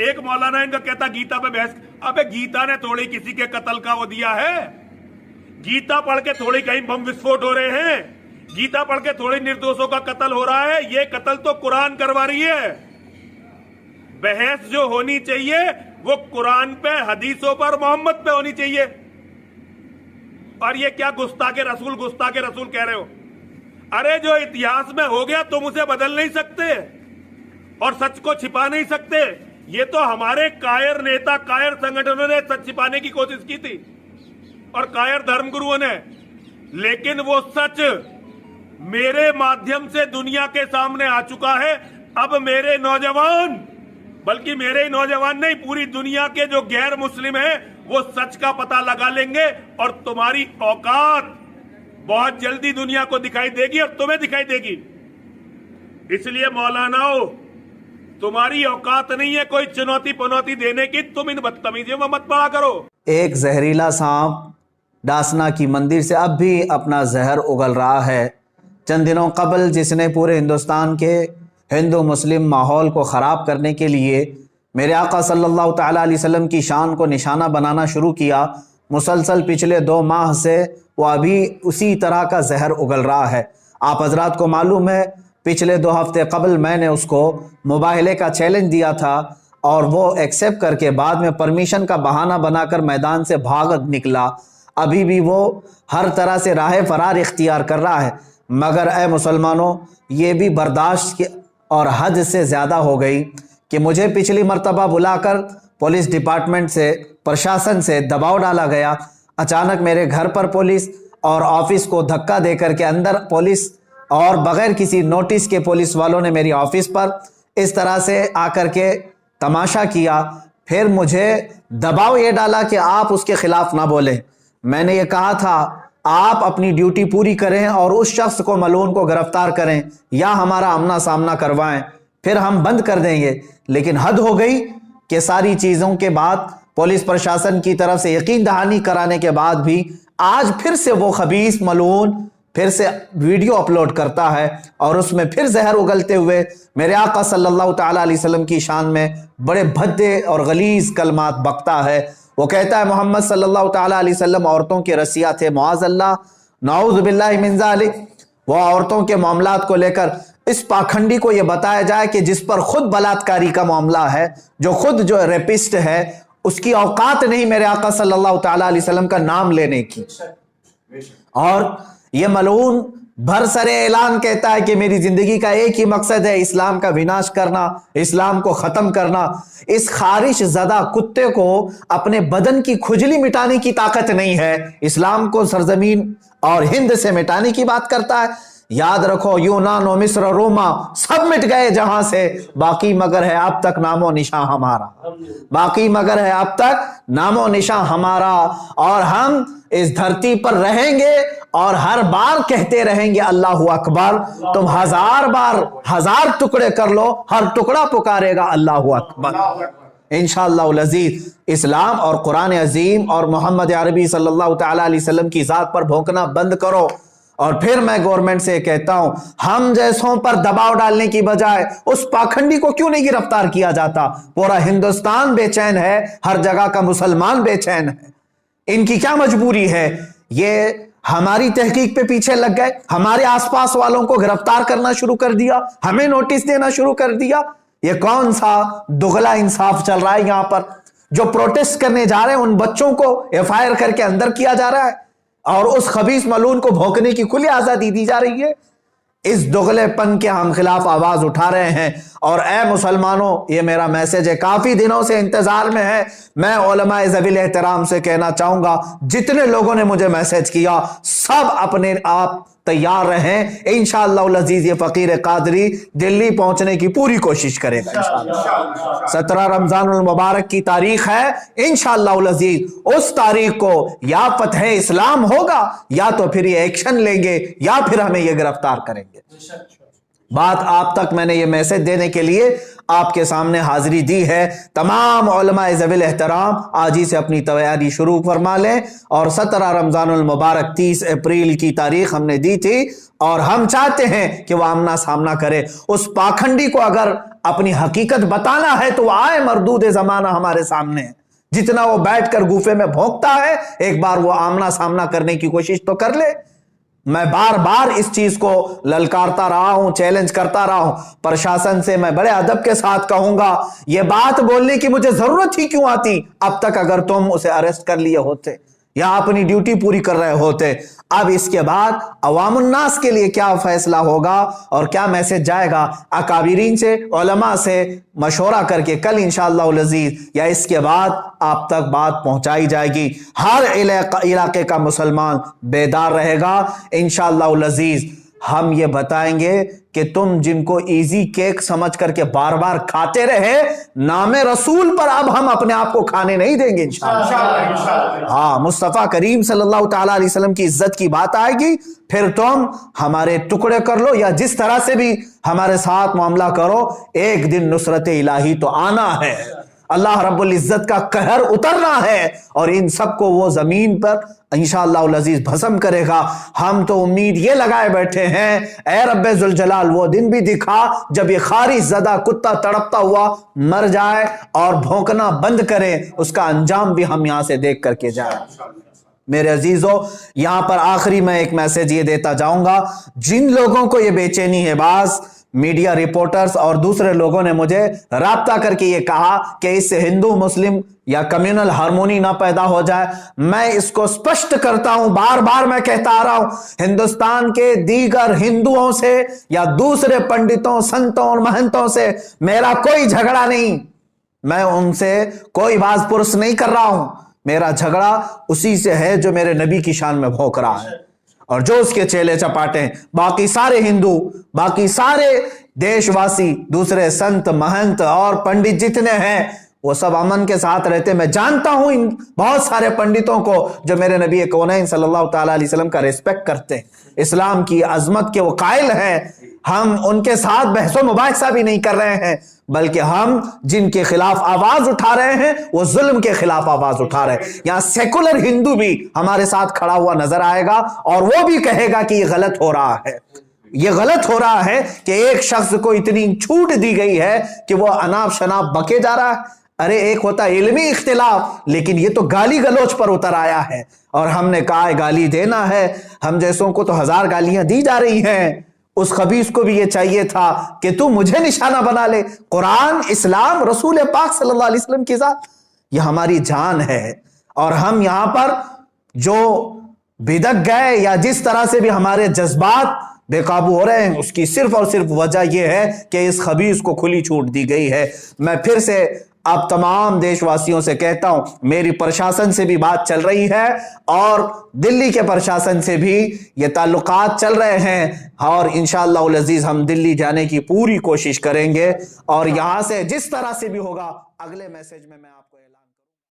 एक मौलाना इनका कहता गीता पे बहस। अबे गीता ने थोड़ी किसी के कत्ल का वो दिया है, गीता पढ़ के थोड़ी कहीं बम विस्फोट हो रहे हैं, गीता पढ़ के थोड़ी निर्दोषों का कत्ल हो रहा है। ये कत्ल तो कुरान करवा रही है। बहस जो होनी चाहिए वो कुरान पे, हदीसों पर, मोहम्मद पे होनी चाहिए। और ये क्या गुस्ताखे रसूल कह रहे हो? अरे जो इतिहास में हो गया तुम उसे बदल नहीं सकते और सच को छिपा नहीं सकते। ये तो हमारे कायर नेता, कायर संगठनों ने सच छिपाने की कोशिश की थी और कायर धर्मगुरुओं ने, लेकिन वो सच मेरे माध्यम से दुनिया के सामने आ चुका है। अब मेरे नौजवान, बल्कि मेरे नौजवान नहीं, पूरी दुनिया के जो गैर मुस्लिम हैं वो सच का पता लगा लेंगे और तुम्हारी औकात बहुत जल्दी दुनिया को दिखाई देगी और तुम्हें दिखाई देगी। इसलिए मौलानाओ, तुम्हारी औकात नहीं है कोई चुनौती पनौती देने की, तुम इन बदतमीजियों में मत पड़ा करो। एक जहरीला सांप डासना की मंदिर से अब भी अपना जहर उगल रहा है। चंद दिनों कबल जिसने पूरे हिंदुस्तान के हिंदू मुस्लिम माहौल को ख़राब करने के लिए मेरे आका सल्लल्लाहु तआला अलैहि वसल्लम की शान को निशाना बनाना शुरू किया, मुसलसल पिछले 2 माह से वो अभी उसी तरह का जहर उगल रहा है। आप हजरात को मालूम है, पिछले 2 हफ्ते कबल मैंने उसको मुबाहले का चैलेंज दिया था और वो एक्सेप्ट करके बाद में परमिशन का बहाना बनाकर मैदान से भाग निकला। अभी भी वो हर तरह से राह फरार इख्तियार कर रहा है। मगर ए मुसलमानों, ये भी बर्दाश्त की और हद से ज़्यादा हो गई कि मुझे पिछली मर्तबा बुलाकर पुलिस डिपार्टमेंट से, प्रशासन से दबाव डाला गया। अचानक मेरे घर पर पुलिस और ऑफिस को धक्का देकर के अंदर पुलिस और बगैर किसी नोटिस के पुलिस वालों ने मेरी ऑफिस पर इस तरह से आकर के तमाशा किया। फिर मुझे दबाव ये डाला कि आप उसके खिलाफ ना बोलें। मैंने ये कहा था आप अपनी ड्यूटी पूरी करें और उस शख्स को, मलून को गिरफ्तार करें या हमारा आमना सामना करवाएं, फिर हम बंद कर देंगे। लेकिन हद हो गई कि सारी चीज़ों के बाद, पुलिस प्रशासन की तरफ से यकीन दहानी कराने के बाद भी आज फिर से वो खबीस मलून फिर से वीडियो अपलोड करता है और उसमें फिर जहर उगलते हुए मेरे आका सल्लल्लाहु तआला अलैहि वसल्लम की शान में बड़े भद्दे और गलीज कलमात बकता है। वो कहता है मोहम्मद सल्लल्लाहु तआला अलैहि वसल्लम औरतों के रसिया थे, मुआज़ल्लाह, नाऊज़ बिल्लाहि मिन ज़ालिक। वो औरतों के मामलात को लेकर इस पाखंडी को यह बताया जाए कि जिस पर खुद बलात्कारी का मामला है, जो खुद जो रेपिस्ट है, उसकी औकात नहीं मेरे आका सल्लल्लाहु तआला अलैहि वसल्लम का नाम लेने की। और ये मलऊन भरसरे ऐलान कहता है कि मेरी जिंदगी का एक ही मकसद है, इस्लाम का विनाश करना, इस्लाम को खत्म करना। इस खारिश ज़दा कुत्ते को अपने बदन की खुजली मिटाने की ताकत नहीं है, इस्लाम को सरजमीन और हिंद से मिटाने की बात करता है। याद रखो, यूनान और मिस्र, रोमा सब मिट गए जहां से, बाकी मगर है अब तक नामो निशान हमारा, बाकी मगर है अब तक नामो निशान हमारा। और हम इस धरती पर रहेंगे और हर बार कहते रहेंगे अल्लाहु अकबर। तुम 1000 बार 1000 टुकड़े कर लो, हर टुकड़ा पुकारेगा अल्लाहु अकबर। इंशाअल्लाह अज़ीज इस्लाम और कुरान अजीम और मोहम्मद अरबी सल्लल्लाहु तआला अलैहि वसल्लम की जात पर भौंकना बंद करो। और फिर मैं गवर्नमेंट से कहता हूं, हम जैसों पर दबाव डालने की बजाय उस पाखंडी को क्यों नहीं गिरफ्तार किया जाता? पूरा हिंदुस्तान बेचैन है, हर जगह का मुसलमान बेचैन है। इनकी क्या मजबूरी है? ये हमारी तहकीक पे पीछे लग गए, हमारे आसपास वालों को गिरफ्तार करना शुरू कर दिया, हमें नोटिस देना शुरू कर दिया। ये कौन सा दुगला इंसाफ चल रहा है यहां पर? जो प्रोटेस्ट करने जा रहे हैं उन बच्चों को एफआईआर करके अंदर किया जा रहा है और उस खबीस मलून को भौंकने की खुली आजादी दी जा रही है। इस दुगलेपन के हम खिलाफ आवाज उठा रहे हैं। और ए मुसलमानों, ये मेरा मैसेज है, काफी दिनों से इंतजार में है। मैं उलमाए ज़वील एहतराम से कहना चाहूंगा, जितने लोगों ने मुझे मैसेज किया सब अपने आप तैयार रहें। इंशाअल्लाह अज़ीज ये फकीर कादरी दिल्ली पहुंचने की पूरी कोशिश करेगा इंशाअल्लाह। 17 रमजानुल मुबारक की तारीख है। इंशाअल्लाह अज़ीज उस तारीख को या फतह इस्लाम होगा या तो फिर ये एक्शन लेंगे या फिर हमें ये गिरफ्तार करेंगे। बात आप तक मैंने ये मैसेज देने के लिए आपके सामने हाजिरी दी है। तमाम उलमा ज़वील एहतराम आज ही से अपनी तैयारी शुरू फरमा लें। और 17 रमज़ानुल मुबारक 30 अप्रैल की तारीख हमने दी थी और हम चाहते हैं कि वह आमना सामना करे। उस पाखंडी को अगर अपनी हकीकत बताना है तो आए मरदूद जमाना हमारे सामने। जितना वो बैठकर गुफे में भौंकता है, एक बार वो आमना सामना करने की कोशिश तो कर ले। मैं बार बार इस चीज को ललकारता रहा हूं, चैलेंज करता रहा हूं। प्रशासन से मैं बड़े अदब के साथ कहूंगा, यह बात बोलने की मुझे जरूरत ही क्यों आती अब तक, अगर तुम उसे अरेस्ट कर लिए होते या अपनी ड्यूटी पूरी कर रहे होते। अब इसके बाद अवामुन्नास के लिए क्या फैसला होगा और क्या मैसेज जाएगा, अकाबिरीन से, उलमा से मशवरा करके कल इंशाअल्लाह अज़ीज या इसके बाद आप तक बात पहुंचाई जाएगी। हर इलाके का मुसलमान बेदार रहेगा इंशाअल्लाह अज़ीज। हम ये बताएंगे कि तुम जिनको इजी केक समझ करके बार बार खाते रहे, नामे रसूल पर अब हम अपने आप को खाने नहीं देंगे इंशाअल्लाह। हाँ, मुस्तफ़ा करीम सल्लल्लाहु ताला अलैहि वसल्लम की इज्जत की बात आएगी, फिर तुम हमारे टुकड़े कर लो या जिस तरह से भी हमारे साथ मामला करो, एक दिन नुसरत इलाही तो आना है, अल्लाह रब्बुल इज्जत का कहर उतरना है और इन सबको वो जमीन पर इंशाअल्लाह अज़ीज भस्म करेगा। हम तो उम्मीद ये लगाए बैठे हैं, ऐ रब्बे जुल जलाल वो दिन भी दिखा जब ये खारिज ज़दा कुत्ता तड़पता हुआ मर जाए और भौंकना बंद करे, उसका अंजाम भी हम यहां से देख करके जाए। मेरे अजीजों, यहां पर आखिरी मैं एक मैसेज ये देता जाऊंगा, जिन लोगों को ये बेचैनी है, बाज मीडिया रिपोर्टर्स और दूसरे लोगों ने मुझे राब्ता करके ये कहा कि इससे हिंदू मुस्लिम या कम्युनल हार्मोनी ना पैदा हो जाए। मैं इसको स्पष्ट करता हूं, बार बार मैं कहता आ रहा हूं, हिंदुस्तान के दीगर हिंदुओं से या दूसरे पंडितों, संतों और महंतों से मेरा कोई झगड़ा नहीं। मैं उनसे कोई बाज पुरुष नहीं कर रहा हूं। मेरा झगड़ा उसी से है जो मेरे नबी की शान में भौंक रहा है और जो उसके चेले चपाटे हैं। बाकी सारे हिंदू, बाकी सारे देशवासी, दूसरे संत महंत और पंडित जितने हैं, वो सब अमन के साथ रहते। मैं जानता हूं इन बहुत सारे पंडितों को जो मेरे नबी कौनैन सल्लल्लाहु ताला अलैहि वसल्लम का रिस्पेक्ट करते हैं, इस्लाम की अजमत के वो कायल हैं। हम उनके साथ बहसो मुबाहिसा भी नहीं कर रहे हैं, बल्कि हम जिनके खिलाफ आवाज उठा रहे हैं वो जुल्म के खिलाफ आवाज उठा रहे हैं। यहां सेकुलर हिंदू भी हमारे साथ खड़ा हुआ नजर आएगा और वो भी कहेगा कि ये गलत हो रहा है, ये गलत हो रहा है कि एक शख्स को इतनी छूट दी गई है कि वो अनाप शनाप बके जा रहा है। अरे एक होता है इल्मी इख्तिलाफ, लेकिन ये तो गाली गलोच पर उतर आया है और हमने कहा गाली देना है। हम जैसों को तो 1000 गालियां दी जा रही हैं, उस खबीस को भी ये चाहिए था कि तू मुझे निशाना बना ले। कुरान, इस्लाम, रसूल पाक सल्लल्लाहु अलैहि वसल्लम की जात, ये हमारी जान है। और हम यहां पर जो बिदक गए या जिस तरह से भी हमारे जज्बात बेकाबू हो रहे हैं, उसकी सिर्फ और सिर्फ वजह यह है कि इस खबीस को खुली छूट दी गई है। मैं फिर से अब तमाम देशवासियों से कहता हूं, मेरी प्रशासन से भी बात चल रही है और दिल्ली के प्रशासन से भी ये ताल्लुकात चल रहे हैं और इंशाअल्लाह अज़ीज़ हम दिल्ली जाने की पूरी कोशिश करेंगे और यहां से जिस तरह से भी होगा अगले मैसेज में मैं आपको